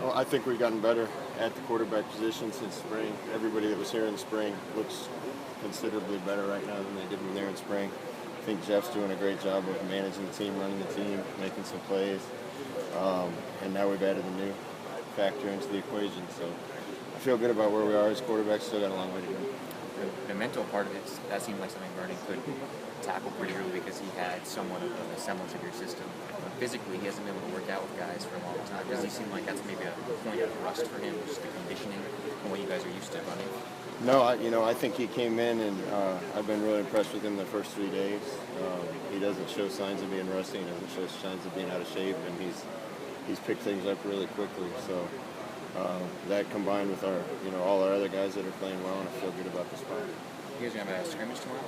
Well, I think we've gotten better at the quarterback position since spring. Everybody that was here in the spring looks considerably better right now than they did when they were in spring. I think Jeff's doing a great job of managing the team, running the team, making some plays. And now we've added a new factor into the equation. So I feel good about where we are as quarterbacks. Still got a long way to go. The mental part of it, that seemed like something Vernon could tackle pretty early because he had somewhat of a semblance of your system. But physically, he hasn't been able to work out with guys for a long time. Does he seem like that's maybe a point of rust for him, just the conditioning and what you guys are used to running? No, I think he came in and I've been really impressed with him the first 3 days. He doesn't show signs of being rusty. He doesn't show signs of being out of shape, and he's picked things up really quickly. So that combined with our, all our other guys that are playing well, and I feel good about the spot. You guys are going to have a scrimmage tomorrow?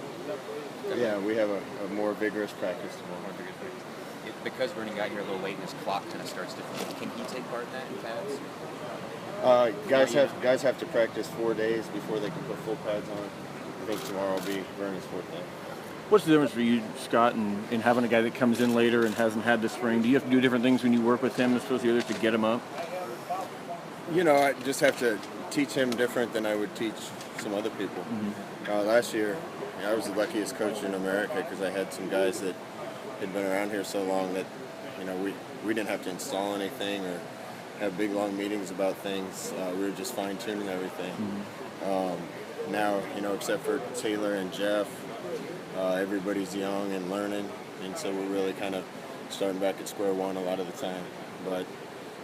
Yeah, we have a more vigorous practice tomorrow. More vigorous practice. Because Vernon got here a little late and his clock kind of starts differently, can he take part in that in pads? Guys have to practice 4 days before they can put full pads on. I think tomorrow will be Vernon's 4th day. What's the difference for you, Scott, in having a guy that comes in later and hasn't had the spring? Do you have to do different things when you work with him as opposed to the others to get him up? I just have to teach him different than I would teach some other people. Mm-hmm. Last year, I was the luckiest coach in America because I had some guys that had been around here so long that, we didn't have to install anything or have big, long meetings about things. We were just fine-tuning everything. Mm-hmm. Now, except for Taylor and Jeff, everybody's young and learning, and so we're really kind of starting back at square one a lot of the time. But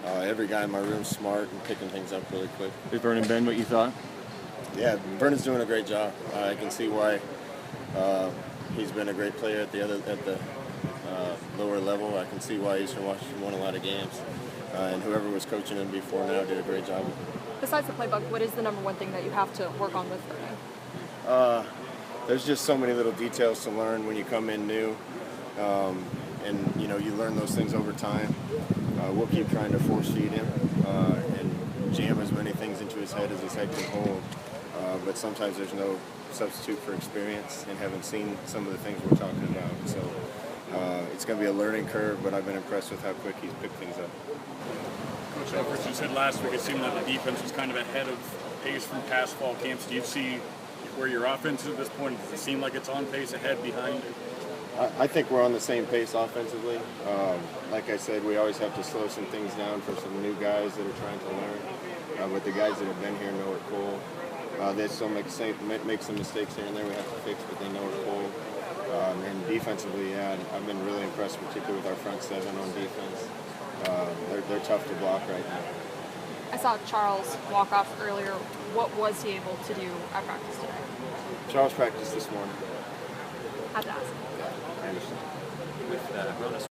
every guy in my room's smart and picking things up really quick. Has Vernon been what you thought? Yeah, Vernon's doing a great job. I can see why he's been a great player at the lower level. I can see why Eastern Washington won a lot of games. And whoever was coaching him before now did a great job. Besides the playbook, what is the number one thing that you have to work on with Vernon? There's just so many little details to learn when you come in new. And you learn those things over time. We'll keep trying to force feed him and jam as many things into his head as his head can hold. But sometimes there's no substitute for experience and haven't seen some of the things we're talking about. So it's going to be a learning curve, but I've been impressed with how quick he's picked things up. Coach Edwards, you said last week it seemed that the defense was kind of ahead of pace from past fall camps. Do you see where your offense is at this point? Does it seem like it's on pace, ahead, behind? I think we're on the same pace offensively. Like I said, we always have to slow some things down for some new guys that are trying to learn. But the guys that have been here know it cool. They still make some mistakes here and there we have to fix, but they know it cool. And defensively, I've been really impressed, particularly with our front seven on defense. They're tough to block right now. I saw Charles walk off earlier. What was he able to do at practice today? Charles practiced this morning. Had to ask. I understand. With Ronas